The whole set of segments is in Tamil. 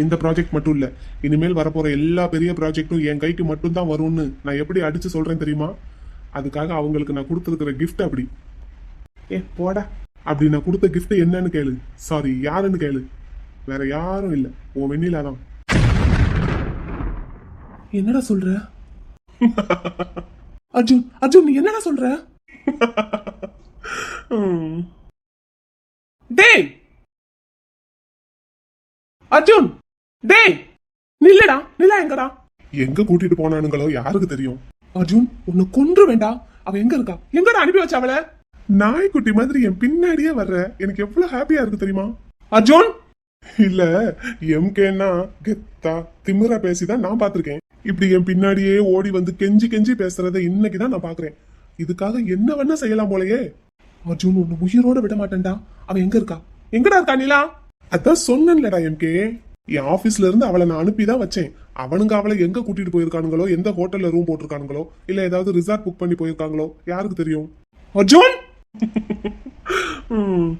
இந்த ப்ராஜெக்ட் மட்டும் இல்ல, இனிமேல் வரப்போற எல்லா பெரிய ப்ராஜெக்டும் என் கைக்கு மட்டும் தான் வரும்னு நான் எப்படி அடிச்சு சொல்றேன் தெரியுமா? அதுக்காக அவங்களுக்கு நான் கொடுத்துருக்கிற gift அப்படி. போடா. அப்படி நான் கொடுத்த gift என்னன்னு கேளு. சாரி, யாருன்னு கேளு. வேற யாரும் இல்ல, உன் வெண்ணிலா தான். என்னடா சொல்ற? அர்ஜுன், அர்ஜுன், நீ என்னடா சொல்ற? டேய் அர்ஜுன், டேய் நில்லடா, நில்லா. எங்கடா? எங்க கூட்டிட்டு போனானுங்களோ யாருக்கு தெரியும்? அர்ஜுன், உன்னை கொன்று வேண்டா. அவ எங்க இருக்கா? எங்கடா அனுப்பி வச்ச அவளை? நாய்க்குட்டி மாதிரி என் பின்னாடியே வர்ற, எனக்கு எவ்வளவு ஹாப்பியா இருக்கு தெரியுமா? அர்ஜுன், இல்ல, எம்கேன்னா கெத்தா திமிரா பேசிதான் நான் பாத்திருக்கேன். இப்படி என் பின்னாடியே ஓடி வந்து கெஞ்சி கெஞ்சி பேசுறத இன்னைக்குதான் நான் பாக்குறேன். இதுக்காக என்ன வேணா செய்யலாம் போலயே. அர்ஜுன், உன்னை உயிரோட விட மாட்டேன்டா. அவ எங்க இருக்கா? எங்கடா இருக்கா நிலா? அதான் சொன்னேன்லடா எம்கே, என் ஆபீஸ்ல இருந்து அவளை நான் அனுப்பிதான் வச்சேன். அவனுங்க அவளை எங்க கூட்டிட்டு போயிருக்கானுங்களோ, எந்த ஹோட்டல்ல ரூம் போட்டிருக்கானுங்களோ, இல்ல ஏதாவது ரிசார்ட் புக் பண்ணி போயிருக்காங்களோ, யாருக்கு தெரியும்? அர்ஜுன்,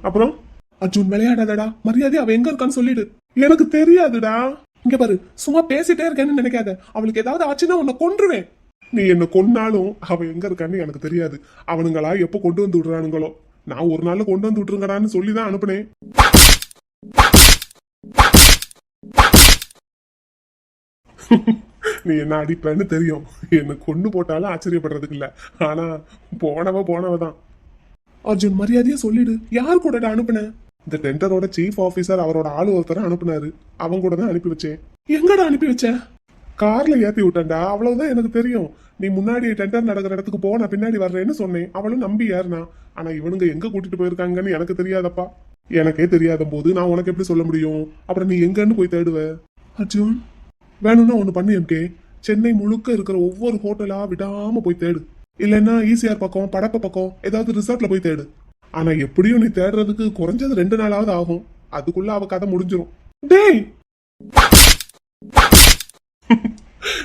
அப்புறம் அர்ஜுன் விளையாடாதடா. மரியாதை அவ எங்க இருக்கான்னு சொல்லிடு. எனக்கு தெரியாதுடா. இங்க பாரு, சும்மா பேசிட்டே இருக்கேன்னு நினைக்காத. அவளுக்கு ஏதாவது ஆச்சுன்னா உன்னை கொன்றுவேன். நீ என்ன கொன்னாலும் அவ எங்க இருக்கான்னு எனக்கு தெரியாது. அவனுங்களா எப்ப கொண்டு வந்து விடுறானுங்களோ, நான் ஒரு நாள் கொண்டு வந்து விட்டுருங்கடான்னு சொல்லிதான் அனுப்புனேன். நீ என்ன அடிப்பேன்னு தெரியும். என்ன கொண்டு போட்டாலும் ஆச்சரியப்படுறதுக்கு இல்ல. ஆனா போனவதான். அர்ஜுன், மரியாதையா சொல்லிடு. யார் கூடடா அனுப்புன? இந்த டெண்டரோட சீஃப் ஆபீசர் அவரோட ஆளு ஒருத்தரை அனுப்புனாரு. அவங்க கூட தான் அனுப்பி வச்சேன். எங்கடா அனுப்பி வச்ச? கார்ல ஏத்தி விட்டேன்டா, அவ்வளவுதான் எனக்கு தெரியும். நீ முன்னாடி டெண்டர் நடக்கிற இடத்துக்கு போ, நான் பின்னாடி வர்றேன்னு சொன்னேன். அவளும் நம்பி ஏறினா. ஆனா இவனுங்க எங்க கூட்டிட்டு போயிருக்காங்கன்னு எனக்கு தெரியாதப்பா. எனக்கே தெரியாத போது நான் உனக்கு எப்படி சொல்ல முடியும்? அப்புறம் நீ எங்கன்னு போய் தேடுவ? அர்ஜுன், வேணும்னா ஒண்ணு பண்ணு எம்கே, சென்னை முழுக்க இருக்கிற ஒவ்வொரு ஹோட்டலா விடாம போய் தேடு. இல்லைன்னா ஈசிஆர் பக்கம், படப்ப பக்கம் ஏதாவது ரிசார்ட்ல போய் தேடு. ஆனா எப்படியும் நீ தேடுறதுக்கு குறைஞ்சது 2 நாளாவது ஆகும். அதுக்குள்ள அவ கதை முடிஞ்சிரும். டேய்,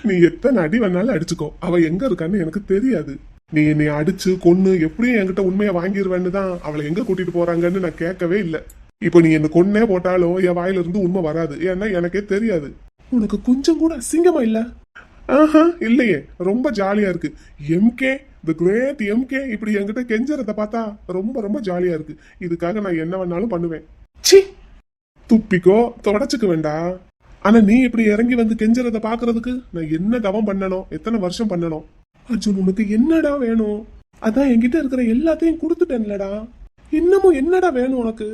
நீ எத்தனை அடி வேணாலும் அடிச்சுக்கோ, அவ எங்க இருக்கான்னு எனக்கு தெரியாது. நீ என்னை அடிச்சு கொன்னு எப்படியும் என்கிட்ட உண்மையை வாங்கிடுவேன்னு தான் அவளை எங்க கூட்டிட்டு போறாங்கன்னு நான் கேட்கவே இல்லை. இப்போ நீ என்ன கொன்னே போட்டாலும் என் வாயில இருந்து உண்மை வராது. ஏன்னா எனக்கே தெரியாது. உனக்கு கொஞ்சம் கூட அசிங்கமா இல்ல? ஆஹா, இல்லையே, ரொம்ப ஜாலியா இருக்கு. எம்கே, தி கிரேட் எம்கே இப்படி என்கிட்ட கெஞ்சறத பார்த்தா ரொம்ப ரொம்ப ஜாலியா இருக்கு. இதுக்காக நான் என்ன வேணாலும் பண்ணுவேன். சி, துப்பிக்கோ, தொடச்சுக்க வேண்டாம். ஆனா நீ இப்படி இறங்கி வந்து கெஞ்சறத பாக்குறதுக்கு நான் என்ன தவம் பண்ணணும், எத்தனை வருஷம் பண்ணணும்? அர்ஜுன், உனக்கு என்னடா வேணும்? அதான் என்கிட்ட இருக்கிற எல்லாத்தையும் கொடுத்துட்டேன்லடா. இன்னமும் என்னடா வேணும் உனக்கு?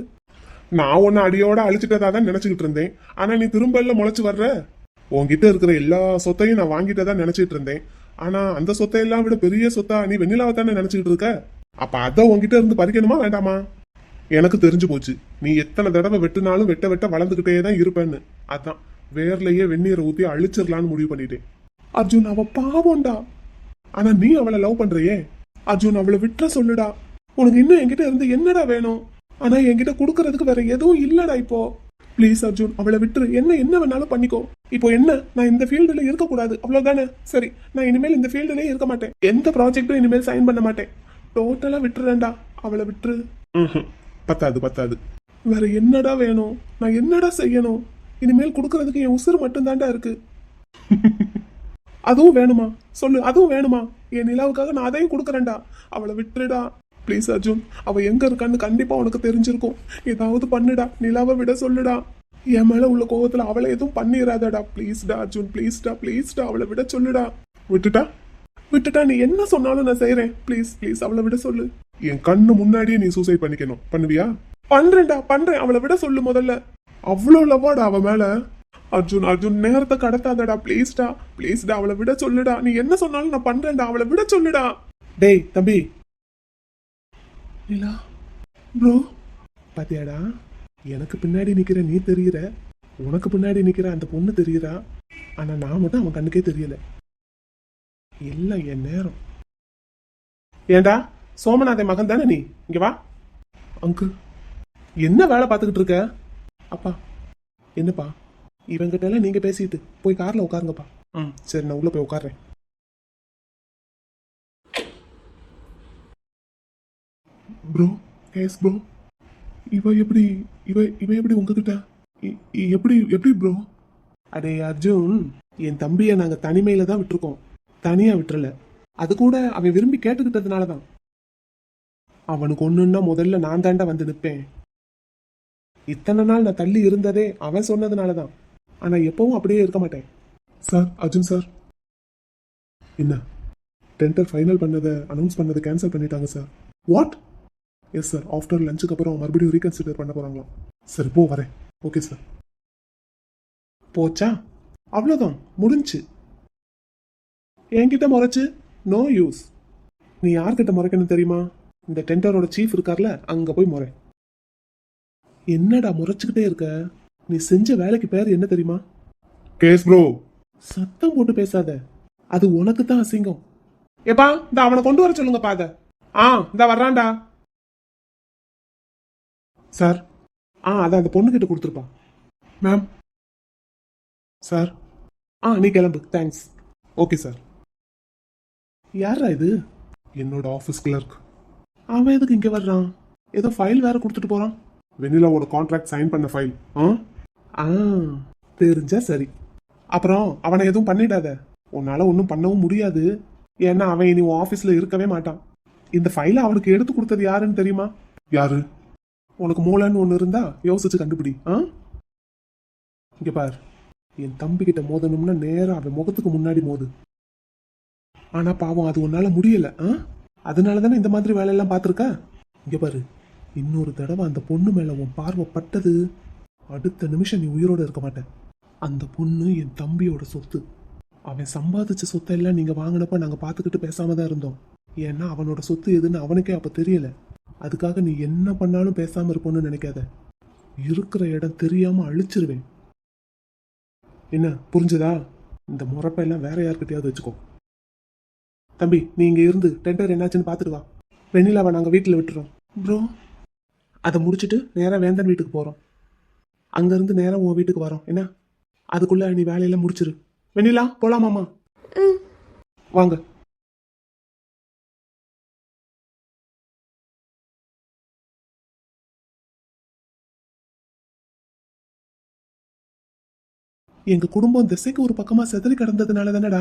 நான் உன்னை அடியோட அழிச்சிட்டதா தான் நினைச்சுக்கிட்டு இருந்தேன். ஆனா நீ திரும்ப எல்லாம் முளைச்சு வர்ற. உன்கிட்ட இருக்கிற எல்லா சொத்தையும் நான் வாங்கிட்டதா நினைச்சிட்டு இருந்தேன். ஆனா அந்த சொத்தையெல்லாம் விட பெரிய சொத்தா நீ வெண்ணிலாவை தானே நினைச்சுக்கிட்டு இருக்க. அப்ப அத உன்கிட்ட இருந்து பறிக்கணுமா வேண்டாமா? எனக்கு தெரிஞ்சு போச்சு, நீ எத்தனை தடவை வெட்டினாலும் வெட்ட வெட்ட வளர்ந்துகிட்டே தான் இருப்பேன்னு. அதான் வேர்லயே வெந்நீரை ஊத்தி அழிச்சிடலான்னு முடிவு பண்ணிட்டேன். அர்ஜுன், அவ பாவம்டா. ஆனா நீ அவளை லவ் பண்றியே. அர்ஜுன், அவளை விட்டுற சொல்லுடா. உனக்கு இன்னும் என்கிட்ட இருந்து என்னடா வேணும்? ஆனா என்கிட்ட கொடுக்கறதுக்கு வேற எதுவும் இல்லடா இப்போ. ப்ளீஸ் அர்ஜுன், அவளை விட்டுரு. என்ன வேணாலும் பண்ணிக்கோ. இப்போ என்ன, நான் இந்த ஃபீல்டுல இருக்க கூடாது அவ்வளவுதானே? சரி, நான் இனிமேல் இந்த ஃபீல்டுலயே இருக்க மாட்டேன். எந்த ப்ராஜெக்டும் இனிமேல் சைன் பண்ண மாட்டேன். டோட்டலா விட்டுறேன்டா. அவளை விட்டுரு. பத்தாது. வேற என்னடா வேணும்? நான் என்னடா செய்யணும்? இனிமேல் கொடுக்கறதுக்கு என் உசுறு மட்டும் தான்டா இருக்கு. அதுவும் வேணுமா? சொல்லு, அதுவும் வேணுமா? என் நிலாவுக்காக நான் அதையும் கொடுக்கறேன்டா. அவளை விட்டுருடா ப்ளீஸ் அர்ஜுன். அவ எங்க இருக்கான்னு கண்டிப்பா உனக்கு தெரிஞ்சிருக்கும். ஏதாவது பண்ணுடா, நிலாவை விட சொல்லுடா. என் மேல உள்ள கோவத்துல அவளை எதுவும் பண்ணிடாதடா. ப்ளீஸ்டா அர்ஜுன், ப்ளீஸ்டா அவளை விட சொல்லுடா. விட்டுட்டா நீ என்ன சொன்னாலும் நான் செய்யறேன். ப்ளீஸ் அவளை விட சொல்லு. என் கண்ணு முன்னாடியே நீ சூசைட் பண்ணிக்கணும். பண்ணுவியா? பண்றேன். அவளை விட சொல்லு முதல்ல. அவ்வளோ லவ்வாடா அவ மேல? அர்ஜுன், நேரத்தை கடத்தாதடா. ப்ளீஸ்டா அவளை விட சொல்லுடா. நீ என்ன சொன்னாலும் நான் பண்றேன்டா. அவளை விட சொல்லுடா. டேய் தம்பி. நிலா ப்ரோ, பாத்தியாடா, எனக்கு பின்னாடி நிக்கிற நீ தெரியுற, உனக்கு பின்னாடி நிக்கிற அந்த பொண்ணு தெரியுறா. ஆனா நான் மட்டும் அவன் கண்ணுக்கே தெரியல. இல்ல என் நேரம். ஏண்டா, சோமநாதன் மகன் தானே நீ? இங்க வா. அங்கிள், என்ன வேலை பார்த்துக்கிட்டு இருக்க? அப்பா, என்னப்பா? இவங்கிட்ட எல்லாம் நீங்க பேசிட்டு போய் கார்ல உட்காருங்கப்பா. சரி, நான் உள்ள போய் உட்கார்றேன். Bro, S bro. இவ எப்படி உங்ககிட்ட எப்படி ப்ரோ? அடே அர்ஜுன், என் தம்பியை நாங்க தனிமையில தான் விட்டுருக்கோம், தனியா விட்டுறல. அது கூட அவன் விரும்பி கேட்டுக்கிட்டதுனால தான். அவனுக்கு ஒண்ணுன்னா முதல்ல நான் தாண்டா வந்து நிற்பேன். இத்தனை நாள் நான் தள்ளி இருந்ததே அவன் சொன்னதுனால தான். ஆனா எப்பவும் அப்படியே இருக்க மாட்டேன். சார், அர்ஜுன் சார், என்ன டென்டர் ஃபைனல் பண்ணதை அனௌன்ஸ் பண்ணதை கேன்சல் பண்ணிட்டாங்க sir. What? Yes sir, after லஞ்சுக்கு அப்புறம் மறுபடியும் ரீகன்சிடர் பண்ண போறாங்களாம். சரி போ, வரேன். Okay sir. போச்சா? அவ்வளோதான், முடிஞ்சு. என்கிட்ட முறைச்சு நோ யூஸ். நீ யார்கிட்ட முறைக்கணும் தெரியுமா? இந்த டெண்டரோட சீஃப் இருக்கார்ல, அங்க போய் முறை. என்னடா முறைச்சுக்கிட்டே இருக்க? நீ செஞ்ச வேலைக்கு பேர் என்ன தெரியுமா? Case bro. சத்தம் போட்டு பேசாத, அது உனக்கு தான் அசிங்கம். ஏப்பா, இந்த அவனை கொண்டு வர சொல்லுங்க பாத. இந்த வர்றான்டா. சார், அதான் அந்த பொண்ணுகிட்ட கொடுத்துருப்பா. மேம். சார், நீ கிளம்பு, தேங்க்ஸ். Okay sir. யாரா இது? என்னோட ஆஃபீஸ் கிளர்க். அவன் எதுக்கு இங்க வர்றான்? ஏதோ ஃபைல் வேற கொடுத்துட்டு போறான். வெண்ணிலாவோட கான்ட்ராக்ட் சைன் பண்ண ஃபைல். தெரிஞ்சா சரி. அப்புறம் அவனை எதுவும் பண்ணிடாத. உன்னால ஒன்றும் பண்ணவும் முடியாது. ஏன்னா அவன் இனி உன் ஆஃபீஸ்ல இருக்கவே மாட்டான். இந்த ஃபைலை அவனுக்கு எடுத்து கொடுத்தது யாருன்னு தெரியுமா? யாரு? உனக்கு மூளைன்னு ஒன்று இருந்தா யோசிச்சு கண்டுபிடி. இங்க பார், என் தம்பி கிட்ட மோதணும்னா நேரம் அவன் முகத்துக்கு முன்னாடி மோது. ஆனா பாவம், அது உன்னால முடியல. அதனால தானே இந்த மாதிரி வேலையெல்லாம் பார்த்துருக்க. இங்க பாரு, இன்னொரு தடவை அந்த பொண்ணு மேல உன் பார்வை பட்டது, அடுத்த நிமிஷம் நீ உயிரோட இருக்க மாட்டேன். அந்த பொண்ணு என் தம்பியோட சொத்து. அவன் சம்பாதிச்ச சொத்தெல்லாம் நீங்க வாங்கினப்ப நாங்க பார்த்துக்கிட்டு பேசாம தான் இருந்தோம். ஏன்னா அவனோட சொத்து எதுன்னு அவனுக்கே அப்ப தெரியல. அதுக்காக நீ என்ன பண்ணாலும் பேசாம இருப்போன்னு நினைக்காத. இருக்கிற இடம் தெரியாம அழிச்சிருவேன். என்ன புரிஞ்சுதா? இந்த முறப்பெல்லாம் வேற யார்கிட்டயாவது வச்சுக்கோ. தம்பி, நீ இங்க இருந்து டெண்டர் என்னாச்சுன்னு பாத்துட்டு வா. வெண்ணிலாவை நாங்க வீட்டுல விட்டுறோம். ப்ரோ, அதை முடிச்சுட்டு நேரா வேந்தன் வீட்டுக்கு போறோம். அங்க இருந்து நேரா உன் வீட்டுக்கு வரோம். என்ன, அதுக்குள்ள நீ வேலையெல்லாம் முடிச்சிரு. வெண்ணிலா, போலாமாமா? வாங்க. எங்க குடும்பம் திசைக்கு ஒரு பக்கமா செதறி கிடந்ததுனால தானடா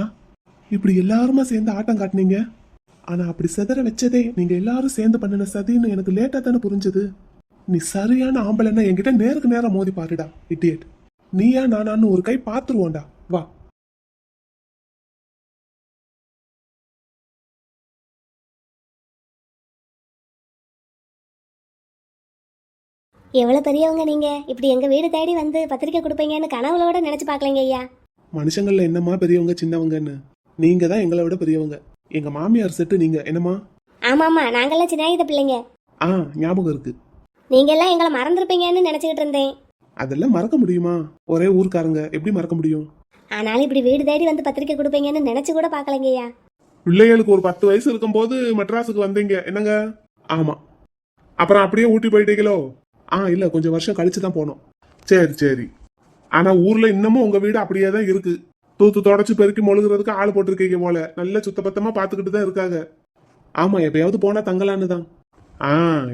இப்படி எல்லாருமா சேர்ந்து ஆட்டம் காட்டினீங்க. ஆனா அப்படி செதற வச்சதே நீங்க எல்லாரும் சேர்ந்து பண்ணின சதின்னு எனக்கு லேட்டா தானே புரிஞ்சது. நீ சரியான ஆம்பளைன்னா என்கிட்ட நேருக்கு நேரம் மோதி பாருடா, இடியட். நீயா நானான்னு ஒரு கை பாத்துருவோண்டா. வா. எவ்வளவு பெரியவங்க நீங்க, இப்படி எங்க வீடு தேடி வந்து பத்திரிக்கை கொடுப்பீங்கன்னு கனவுளோட நினைச்சு பாக்கலங்க ஐயா. மனுஷங்கள்ல என்னம்மா பெரியவங்க சின்னவங்கன்னு? நீங்க தான் எங்களை விட பெரியவங்க. எங்க மாமியார் செட்டு நீங்க, என்னம்மா? ஆமாமா, நாங்கெல்லாம் சின்ன பிள்ளைங்க. ஞாபகம் இருக்கு. நீங்க எல்லாம் எங்களை மறந்துருப்பீங்கன்னு நினைச்சுக்கிட்டு இருந்தேன். அதெல்லாம் மறக்க முடியுமா? ஒரே ஊர்க்காரங்க, எப்படி மறக்க முடியும்? ஆனாலும் இப்படி வீடு தேடி வந்து பத்திரிக்கை கொடுப்பீங்கன்னு நினைச்சு கூட பாக்கலங்க ஐயா. பிள்ளைகளுக்கு ஒரு 10 வயசு இருக்கும்போது மெட்ராஸுக்கு வந்தீங்க என்னங்க? ஆமா. அப்புறம் அப்படியே ஊட்டி போயிட்டீங்களோ? இல்ல, கொஞ்சம் வருஷம் கழிச்சு தான் போனோம். சரி சரி. ஆனா ஊர்ல இன்னமும் உங்க வீடு அப்படியே தான் இருக்கு. தூத்து தொடச்சு பெருக்கி மொழுகிறதுக்கு ஆள் போட்டிருக்கீங்க போல. நல்ல சுத்தபத்தமா பாத்துக்கிட்டு தான் இருக்காங்க. ஆமா, எப்பயாவது போனா தங்கலான்னு தான்.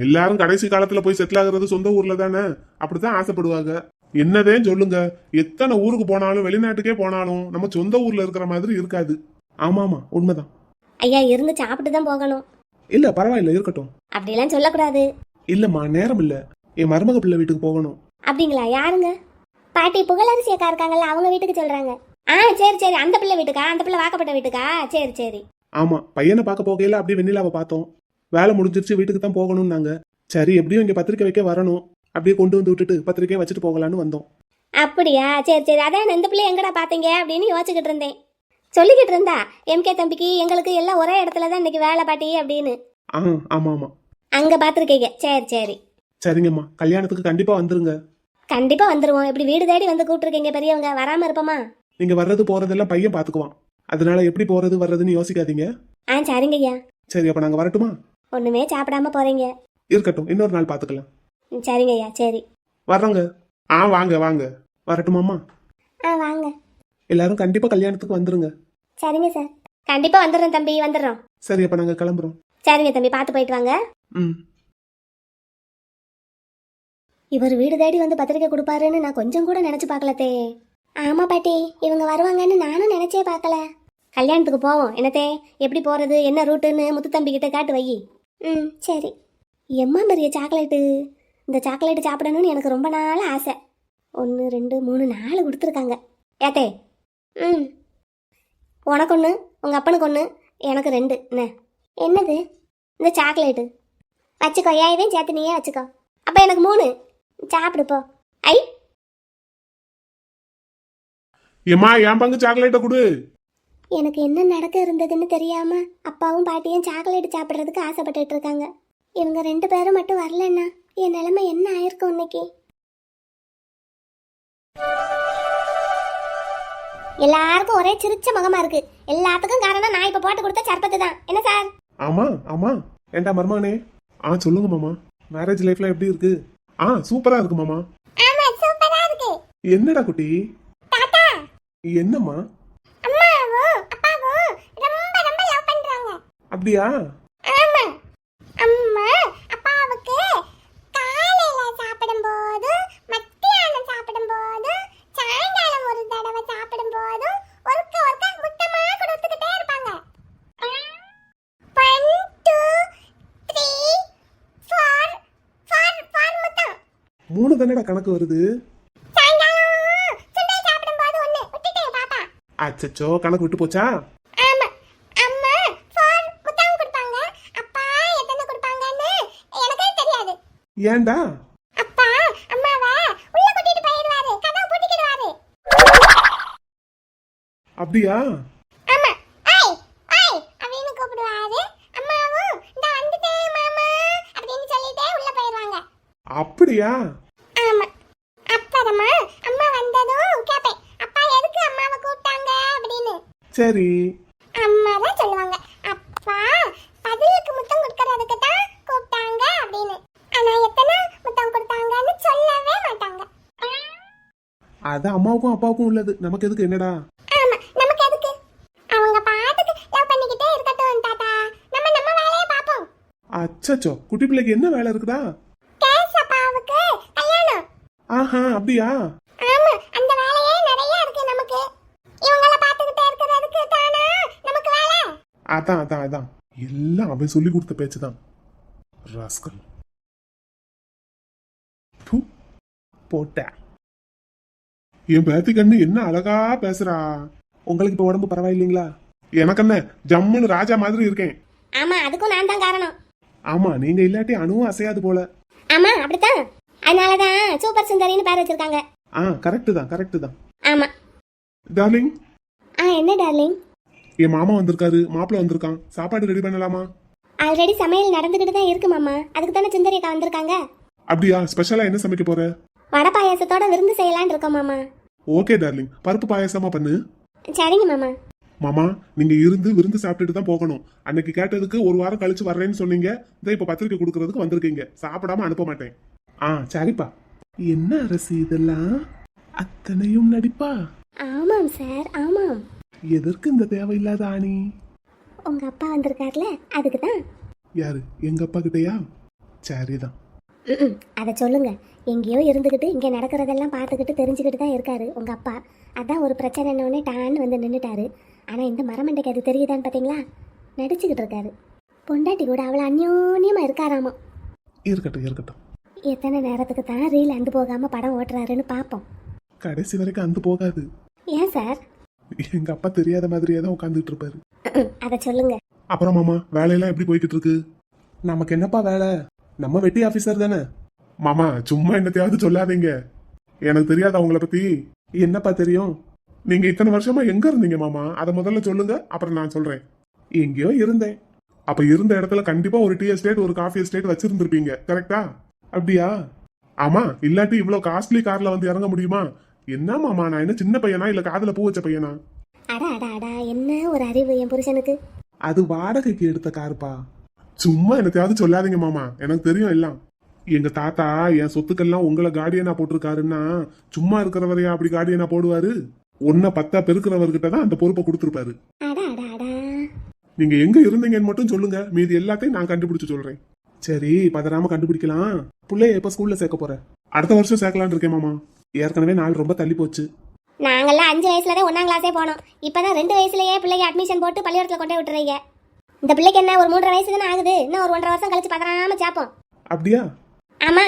எல்லாரும் கடைசி காலத்துல போய் செட்டில் ஆகுறது சொந்த ஊர்ல தானே, அப்படித்தான் ஆசைப்படுவாங்க. என்னதே சொல்லுங்க, எத்தனை ஊருக்கு போனாலும் வெளிநாட்டுக்கே போனாலும் நம்ம சொந்த ஊர்ல இருக்கிற மாதிரி இருக்காது. ஆமா, உண்மைதான். ஐயா, இருந்து சாப்பிட்டு தான் போகணும். இல்ல பரவாயில்ல, இருக்கட்டும். அப்படிலாம் சொல்லக்கூடாது. இல்லம்மா, நேரம் இல்ல. என் மருமக பிள்ளை வீட்டுக்கு போகணும். அப்படிங்களா? யாருங்க? பாட்டி புகழரிசி அக்கா இருக்காங்கல்ல, அவங்க வீட்டுக்கு சொல்றாங்க. சரி சரி, அந்த பிள்ளை வீட்டுக்கா? அந்த பிள்ளை வாக்கப்பட்ட வீட்டுக்கா? சரி சரி. ஆமா, பையனை பார்க்க போகையில அப்படியே வெண்ணிலாவை பார்த்தோம். வேலை முடிஞ்சிருச்சு, வீட்டுக்கு தான் போகணும்னு நாங்க. சரி, எப்படியும் இங்க பத்திரிக்கை வைக்க வரணும், அப்படியே கொண்டு வந்து விட்டுட்டு பத்திரிக்கையை வச்சுட்டு போகலான்னு வந்தோம். அப்படியா? சரி சரி. அதான் இந்த பிள்ளை எங்கடா பாத்தீங்க அப்படின்னு யோசிச்சுக்கிட்டு இருந்தேன். சொல்லிக்கிட்டு இருந்தா எம்கே தம்பிக்கு எங்களுக்கு எல்லாம் ஒரே இடத்துல தான் இன்னைக்கு வேலை பாட்டி அப்படின்னு. ஆமா ஆமா, அங்க பாத்துருக்கீங்க. சரி சரி. சரிங்கம்மா, கல்யாணத்துக்கு கண்டிப்பா வந்துருங்க. கண்டிப்பா வந்துருவோம். இப்படி வீடு தேடி வந்து கூப்பிட்டுருக்கீங்க பெரியவங்க, வராம இருப்போமா? நீங்க வர்றது போறதெல்லாம் பையன் பாத்துக்குவான். அதனால எப்படி போறது வர்றதுன்னு யோசிக்காதீங்க. சரிங்க ஐயா. சரி, அப்ப நாங்க வரட்டுமா? ஒண்ணுமே சாப்பிடாம போறீங்க. இருக்கட்டும், இன்னொரு நாள் பாத்துக்கலாம். சரிங்க ஐயா. சரி, வர்றோங்க. வாங்க வாங்க. வரட்டுமாம்மா? வாங்க. எல்லாரும் கண்டிப்பா கல்யாணத்துக்கு வந்துருங்க. சரிங்க சார். கண்டிப்பா வந்துடுறோம் தம்பி, வந்துடுறோம். சரி, அப்ப நாங்க கிளம்புறோம். சரிங்க தம்பி, பார்த்து போயிட்டு வாங்க. இவர் வீடு தேடி வந்து பத்திரிக்கை கொடுப்பாருன்னு நான் கொஞ்சம் கூட நினைச்சு பார்க்கலத்தே. ஆமா பாட்டி, இவங்க வருவாங்கன்னு நானும் நினைச்சே பார்க்கல. கல்யாணத்துக்கு போவோம் என்னத்தே, எப்படி போறது என்ன ரூட்டுன்னு முத்து தம்பி கிட்ட காட்டு வை. ம் சரி. எம்மா பெரிய சாக்லேட்டு, இந்த சாக்லேட்டு சாப்பிடணும்னு எனக்கு ரொம்ப நாள் ஆசை. 1 2 3 4 கொடுத்துருக்காங்க. ஏத்தே. ம் உனக்கு ஒன்று, உங்கள் அப்பனுக்கு ஒன்று, எனக்கு 2. என்ன என்னது? இந்த சாக்லேட்டு வச்சுக்கோ, ஏன் சேர்த்து நீயே வச்சுக்கோ. அப்போ எனக்கு 3. சாப்பிடுப்போ. ஐ ஏம்மா என் பங்கு சாக்லேட்டை கொடு. எனக்கு என்ன நடக்க இருந்ததுன்னு தெரியாம அப்பாவும் பாட்டியும் சாக்லேட் சாப்பிட்றதுக்கு ஆசைப்பட்டுட்டு இருக்காங்க. இவங்க 2 பேரும் மட்டும் வரலன்னா என் நிலைமை என்ன ஆயிருக்கும் இன்னைக்கு. எல்லாருக்கும் ஒரே சிரிச்ச முகமா இருக்கு. எல்லாத்துக்கும் காரணம் நான் இப்ப போட்டு கொடுத்த சர்பத்து தான். என்ன சார்? ஆமா ஆமா. ஏண்டா மருமகனே? சொல்லுங்க மாமா, மேரேஜ் லைஃப்ல எப்படி இருக்கு? சூப்பரா இருக்கு மாமா. ஆமா சூப்பரா இருக்கு. என்னடா குட்டி? தாத்தா என்னம்மா? அம்மாவும் அப்பாவும் ரொம்ப ரொம்ப லவ் பண்றாங்க. அப்படியா? ஆமா. அம்மா அப்பாவுக்கு காலையில சாப்பிடும்போது, மத்தியானம் சாப்பிடும்போது, சாயங்காலம் ஒரு தடவை சாப்பிடும்போது ஒருக்க முட்டமா கொடுத்துக்கிட்டே இருப்பாங்க. 1 2 3 4 முத்தம். 3 தானடா கணக்கு வருது. சாயங்காலம் சுண்டல் சாப்பிடும்போது 1 விட்டுட்டேன் பாப்பா. அச்சச்சோ, கணக்கு விட்டு போச்சா? ஆமா. அம்மா 4 முத்தம் கொடுப்பாங்க. அப்பா எத்தனை கொடுப்பாங்கன்னு எனக்கே தெரியாது. ஏன்டா? அப்பா அம்மாவை உள்ள கூட்டிட்டு போயிடுவாரு, கதவு பூட்டிக்கிடுவாரு. அப்படியா? ஆமா. ஐ ஐ அப்படின்னு கூப்பிடுவாரு. அம்மாவும் இந்த வந்துட்டேன் மாமா அப்படின்னு சொல்லிட்டே உள்ள போயிடுவாங்க. அப்படியா? ஆமா. அப்புறமா அம்மா வந்ததும் கேப்பேன், அப்பா எதுக்கு அம்மாவை கூப்பிட்டாங்க அப்படின்னு. சரி. அம்மா தான் சொல்லுவாங்க, அப்பா பதிலுக்கு முத்தம் கொடுக்கறதுக்கு தான் கூப்பிட்டாங்க அப்படின்னு. ஆனா எத்தனை முத்தம் கொடுத்தாங்கன்னு சொல்லவே மாட்டாங்க. அது அம்மாவுக்கும் அப்பாவுக்கும் உள்ளது, நமக்கு எதுக்கு? என்னடா? ஆமா, நமக்கு எதுக்கு? அவங்க பாட்டுக்கு லவ் பண்ணிக்கிட்டே இருக்கட்டும் தாத்தா. நம்ம வேலையை பார்ப்போம். அச்சச்சோ, குட்டி பிள்ளைக்கு என்ன வேலை இருக்குடா? கேஸ் அப்பாவுக்கு கல்யாணம். அப்படியா? ஆமா, அந்த வேலையே நிறைய இருக்கு நமக்கு. இவங்கள பாத்துக்கிட்டே இருக்கிறதுக்கு தானா நமக்கு வேலை. அதான் எல்லாம் அவன் சொல்லி கொடுத்த பேச்சுதான். ராஸ்கல். ப்பு, போட்ட. என் பேத்தி கண்ணு என்ன அழகா பேசுறா. உங்களுக்கு இப்ப உடம்பு பரவாயில்லைங்களா? எனக்கு என்ன ஜம்முன்னு ராஜா மாதிரி இருக்கேன். ஆமா, அதுக்கும் நான் தான் காரணம். ஆமா, நீங்க இல்லாட்டி அணுவும் அசையாது போல. ஆமா அப்படித்தான். அதனாலதான் சூப்பர் சுந்தரின்னு பேர் வச்சிருக்காங்க. கரெக்ட் தான். ஆமா. டார்லிங், என்ன டார்லிங்? என் மாமா வந்திருக்காரு, மாப்பிள்ள வந்திருக்கான். சாப்பாடு ரெடி பண்ணலாமா? ஆல்ரெடி சமையல் நடந்துகிட்டு தான் இருக்கு மாமா. அதுக்கு தானே சுந்தரி அக்கா வந்திருக்காங்க. அப்படியா? ஸ்பெஷலா என்ன சமைக்க போற? வடை பாயாசத்தோட விருந்து செய்யலான்னு இருக்கோம் மாமா. ஓகே டார்லிங், பருப்பு பாயாசமா பண்ணு. சரிங்க மாமா. மாமா, நீங்க இருந்து விருந்து சாப்பிட்டுட்டு தான் போகணும். அன்னைக்கு கேட்டதுக்கு 1 வாரம் கழிச்சு வர்றேன்னு சொன்னீங்க. இதை இப்ப பத்திரிக்கை கொடுக்கறதுக்கு வந்திருக்கீங்க. சாப்பிடாம அனுப்ப மாட்டேன். சரிப்பா. என்ன அரசு இதெல்லாம்? அத்தனையும் நடிப்பா? ஆமாம் சார், ஆமாம். எதற்கு இந்த தேவையில்லாத ஆணி? உங்க அப்பா வந்திருக்காருல, அதுக்கு தான். யாரு? எங்க அப்பா கிட்டயா? சரிதான். அதை சொல்லுங்க. எங்கேயோ இருந்துக்கிட்டு இங்கே நடக்கிறதெல்லாம் பார்த்துக்கிட்டு தெரிஞ்சுக்கிட்டு தான் இருக்காரு உங்க அப்பா. அதான் ஒரு பிரச்சனைன்னொடனே டான்னு வந்து நின்றுட்டாரு. ஆனால் இந்த மரமண்டைக்கு அது தெரியுதான்னு பார்த்தீங்களா? நடிச்சுக்கிட்டு இருக்காரு. பொண்டாட்டி கூட அவ்வளோ அந்யோன்யமாக இருக்காராமா. இருக்கட்டும். எத்தனை நேரத்துக்கு தான் ரீல் அந்து போகாமல் படம் ஓட்டுறாருன்னு பார்ப்போம். கடைசி வரைக்கும் அந்து போகாது. ஏன் சார்? எங்க அப்பா தெரியாத மாதிரியே தான் உட்காந்துட்டு இருப்பாரு. அதை சொல்லுங்க. அப்புறம் மாமா, வேலையெல்லாம் எப்படி போய்கிட்டு இருக்கு? நமக்கு என்னப்பா வேலை? நம்ம வெட்டி ஆபீசர் தானே. மாமா, சும்மா என்னத்தையாவது சொல்லாதீங்க. எனக்கு தெரியாத உங்களை பத்தி. என்னப்பா தெரியும்? நீங்க இத்தனை வருஷமா எங்க இருந்தீங்க மாமா? அதை முதல்ல சொல்லுங்க, அப்புறம் நான் சொல்றேன். எங்கேயோ இருந்தேன். அப்ப இருந்த இடத்துல கண்டிப்பா ஒரு டீ எஸ்டேட், ஒரு காஃபி எஸ்டேட் வச்சிருந்திருப்பீங்க, கரெக்டா? அப்படியா? ஆமா, இல்லாட்டி இவ்வளவு காஸ்ட்லி கார்ல வந்து இறங்க முடியுமா? என்ன மாமா, நான் என்ன சின்ன பையனா இல்ல காதுல பூ வச்ச பையனா? அடா என்ன ஒரு அறிவு என் புருஷனுக்கு. அது வாடகைக்கு எடுத்த காருப்பா. சும்மா என்னத்தையாவது சொல்லாதீங்க மாமா, எனக்கு தெரியும் எல்லாம். எங்க தாத்தா என் சொத்துக்கெல்லாம் உங்களை கார்டியனா போட்டிருக்காருன்னா சும்மா இருக்கிறவரையா அப்படி கார்டியனா போடுவாரு? 1/10 பெருக்கிறவர்கிட்ட தான் அந்த பொறுப்பை கொடுத்துருப்பாரு. நீங்க எங்க இருந்தீங்கன்னு மட்டும் சொல்லுங்க, மீதி எல்லாத்தையும் நான் கண்டுபிடிச்சு சொல்றேன். சரி, பதறாம கண்டுபிடிக்கலாம். பிள்ளைய எப்ப ஸ்கூல்ல சேர்க்க போற? அடுத்த வருஷம் சேர்க்கலான்னு இருக்கேன் மாமா. ஏற்கனவே நாள் ரொம்ப தள்ளி போச்சு. நாங்கெல்லாம் 5 வயசுல தான் 1ஆம் கிளாஸே போனோம். இப்பதான் 2 வயசுலயே பிள்ளைக்கு அட்மிஷன் போட்டு பள்ளிக்கூடத்துல கொண்டே விட்டுறீங்க. இந்த பிள்ளைக்கு என்ன ஒரு 3.5 வயசு தானே ஆகுது. இன்னும் ஒரு 1.5 வருஷம் கழிச்சு பதறாம சாப்போம். அப்படியா? ஆமா.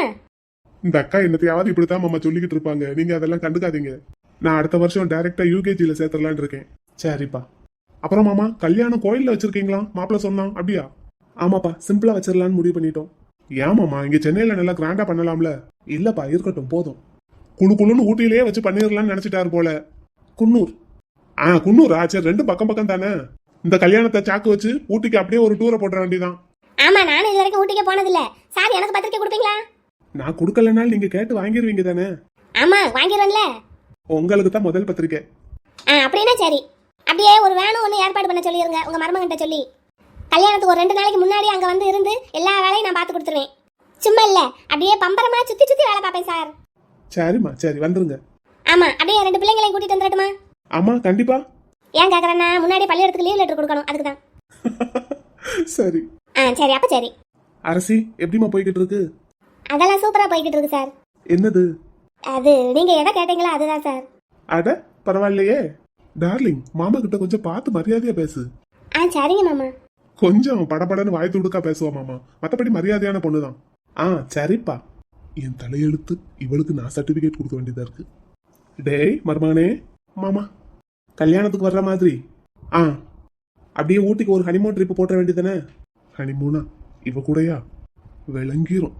இந்த அக்கா என்னத்தையாவது இப்படித்தான் மாமா சொல்லிக்கிட்டு இருப்பாங்க. நீங்க அதெல்லாம் கண்டுக்காதீங்க. நான் அடுத்த வருஷம் டைரக்டா யூகேஜில சேர்த்துடலான்னு இருக்கேன். சரிப்பா. அப்புறம் மாமா, கல்யாணம் கோயில்ல வச்சிருக்கீங்களா? மாப்பிள்ள சொன்னான். அப்படியா? ஆமாப்பா, சிம்பிளா வச்சிடலான்னு முடிவு பண்ணிட்டோம். ஏன் மாமா, இங்க சென்னையில நல்லா கிராண்டா பண்ணலாம்ல? இல்லப்பா, இருக்கட்டும், போதும். குழு குழுன்னு ஊட்டியிலேயே வச்சு பண்ணிடலாம்னு நினைச்சிட்டாரு போல. குன்னூர். குன்னூரா? சரி, 2 பக்கம் பக்கம் தானே. இந்த கல்யாணத்தை சாக்கு வச்சு ஊட்டிக்கு அப்படியே ஒரு டூரை போட்டுற வேண்டியதான். ஆமா, நானும் இது வரைக்கும் ஊட்டிக்கே போனதில்ல. சார், எனக்கு பத்திரிக்கை கொடுப்பீங்களா? நான் கொடுக்கலனாலும் நீங்க கேட்டு வாங்கிடுவீங்க தானே? ஆமா, வாங்கிடுவேன்ல. உங்களுக்கு தான் முதல் பத்திரிக்கை. அப்படின்னா சரி. அப்படியே ஒரு வேணும் ஒன்று ஏற்பாடு பண்ண சொல்லிடுங்க உங்க மருமகன்ட்ட சொல்லி. கல்யாணத்துக்கு ஒரு 2 நாளைக்கு முன்னாடி அங்க வந்து இருந்து எல்லா வேலையும் நான் பார்த்து கொடுத்துருவேன். சும்மா இல்ல, அப்படியே பம்பரமா சுத்தி சுத்தி வேலை பார்ப்பேன் சார். சரிம்மா, சரி, வந்துருங்க. ஆமா, அப்படியே 2 பிள்ளைங்களையும் கூட்டிட்டு வந்துடட்டுமா? ஆமா, கண்டிப்பா. ஏன் கேக்குறேன்னா, முன்னாடி பள்ளிக்கூடத்துக்கு லீவ் லெட்டர் கொடுக்கணும், அதுக்கு தான். சரி. சரி, அப்ப சரி. அரசி, எப்படிமா போய்கிட்டு இருக்கு? அதெல்லாம் சூப்பரா போய்கிட்டு இருக்கு சார். என்னது? அது நீங்க எதை கேட்டீங்களோ அதுதான் சார். அட, பரவாயில்லையே. டார்லிங், மாமா கிட்ட கொஞ்சம் பார்த்து மரியாதையா பேசு. சரிங்க மாமா. கொஞ்சம் படபடன்னு வாய் துடுக்கா பேசுவா மாமா. மத்தபடி மரியாதையான பொண்ணுதான். சரிப்பா. என் தலையெழுத்து, இவளுக்கு நான் சர்டிபிகேட் கொடுக்க வேண்டியதா இருக்கு. டேய் மருமகனே, மாமா, கல்யாணத்துக்கு வர்ற மாதிரி அப்படியே ஊட்டிக்கு ஒரு ஹனிமூன் ட்ரிப் போட்ட வேண்டியதானே? ஹனிமூனா? இவ கூடயா? விளங்கிரும்.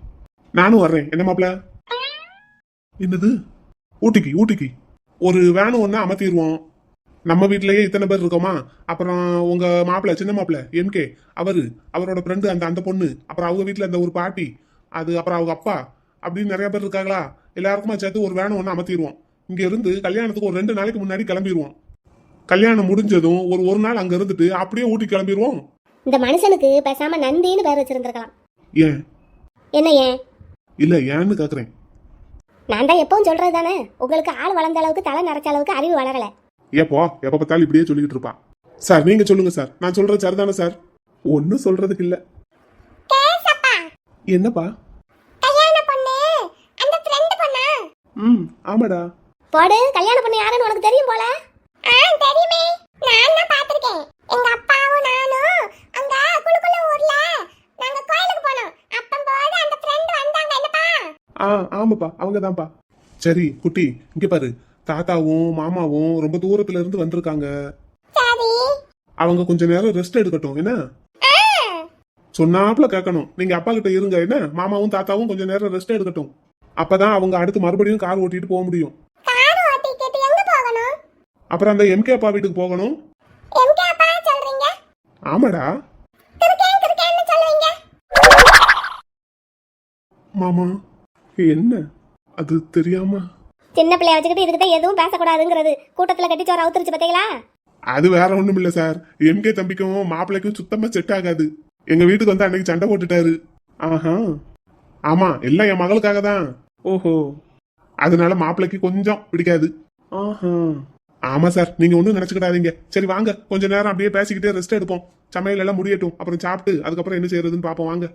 நானும் வர்றேன். என்ன மாப்ள? என்னது? ஊட்டிக்கு ஊட்டிக்கு ஒரு வேனு ஒன்று அமர்த்திடுவோம். நம்ம வீட்லயே இத்தனை பேர் இருக்கோமா? அப்புறம் உங்க மாப்பிள்ள, சின்ன மாப்பிள்ள எம்கே, அவரோட ஃப்ரெண்டு அந்த பொண்ணு, அப்புறம் அவங்க வீட்டில் அந்த ஒரு பாட்டி, அப்புறம் அவங்க அப்பா, அப்படின்னு நிறைய பேர் இருக்காங்களா? எல்லாருக்குமா சேர்த்து ஒரு வேனை ஒன்று அமர்த்திடுவோம். இங்க இருந்து கல்யாணத்துக்கு ஒரு 2 நாளைக்கு முன்னாடி கிளம்பிடுவோம். கல்யாணம் முடிஞ்சதும் ஒரு நாள் அங்க இருந்துட்டு அப்படியே ஊட்டி கிளம்பிடுவோம். இந்த மனுஷனுக்கு பேசாம நந்தின்னு பேர் வச்சிருந்திருக்கலாம். ஏன்? என்ன ஏன்? இல்ல, ஏன்னு கேக்குறேன். நான் தான் எப்பவும் சொல்றது தானே, உங்களுக்கு ஆள் வளர்ந்த அளவுக்கு தலை நிறைச்ச அளவுக்கு அறிவு வளரல. எப்போ எப்ப பார்த்தாலும் இப்படியே சொல்லிக்கிட்டு இருப்பா. சார், நீங்க சொல்லுங்க சார். நான் சொல்றது சரிதானே சார்? ஒன்னும் சொல்றதுக்கு இல்ல. என்னப்பா? ஆமாடா. போடு, கல்யாண பொண்ணு யாருன்னு உனக்கு தெரியும் போல. தெரியுமே, நான் தான் பாத்துர்க்கேன். எங்க அப்பாவும் நானும் அங்க குளுகுளு ஊர்ல நாங்க கோயிலுக்கு போனோம். அப்பம்போது அந்த ஃப்ரெண்ட் வந்தாங்க. என்னப்பா? ஆமாப்பா, அவங்கதான்ப்பா. சரி குட்டி, இங்க பாரு. தாத்தாவும் மாமாவும் ரொம்ப தூரத்துல இருந்து வந்திருக்காங்க. சரி, அவங்க கொஞ்ச நேரம் ரெஸ்ட் எடுக்கட்டும். என்ன சொன்னாப்ல கேட்கணும். நீங்க அப்பா கிட்ட இருங்க. என்ன, மாமாவும் தாத்தாவும் கொஞ்ச நேரம் ரெஸ்ட் எடுக்கட்டும். அப்பதான் அவங்க அடுத்து மறுபடியும் கார் ஓட்டிட்டு போக முடியும். கார் ஓட்டிட்டு எங்க போகணும்? அப்புறம் அந்த எம்கே அப்பா வீட்டுக்கு போகணும். எம்கே அப்பா சொல்றீங்க? ஆமாடா. கிறுக்கேன்னு சொல்றீங்க. மாமா, என்ன? அது தெரியாம. சின்ன பிள்ளைய வச்சுக்கிட்டு இதுக்கிட்ட எதுவும் பேசக்கூடாதுங்கிறது கூட்டத்துல கட்டி சோற அவுத்துருச்சு பாத்தீங்களா? அது வேற ஒண்ணும் இல்ல சார். எம்கே தம்பிக்கும் மாப்பிள்ளைக்கும் சுத்தமா செட் ஆகாது. எங்க வீட்டுக்கு வந்து அன்னைக்கு சண்டை போட்டுட்டாரு. ஆஹா. ஆமா, எல்லாம் என் மகளுக்காக தான். ஓஹோ. அதனால மாப்பிள்ளைக்கு கொஞ்சம் பிடிக்காது. ஆஹா. ஆமா சார், நீங்க ஒண்ணும் நினைச்சுக்கிடாதீங்க. சரி வாங்க, கொஞ்ச நேரம் அப்படியே பேசிக்கிட்டே ரெஸ்ட் எடுப்போம். சமையல் எல்லாம் முடியட்டும். அப்புறம் சாப்பிட்டு அதுக்கப்புறம் என்ன செய்யறதுன்னு பாப்போம். வாங்க.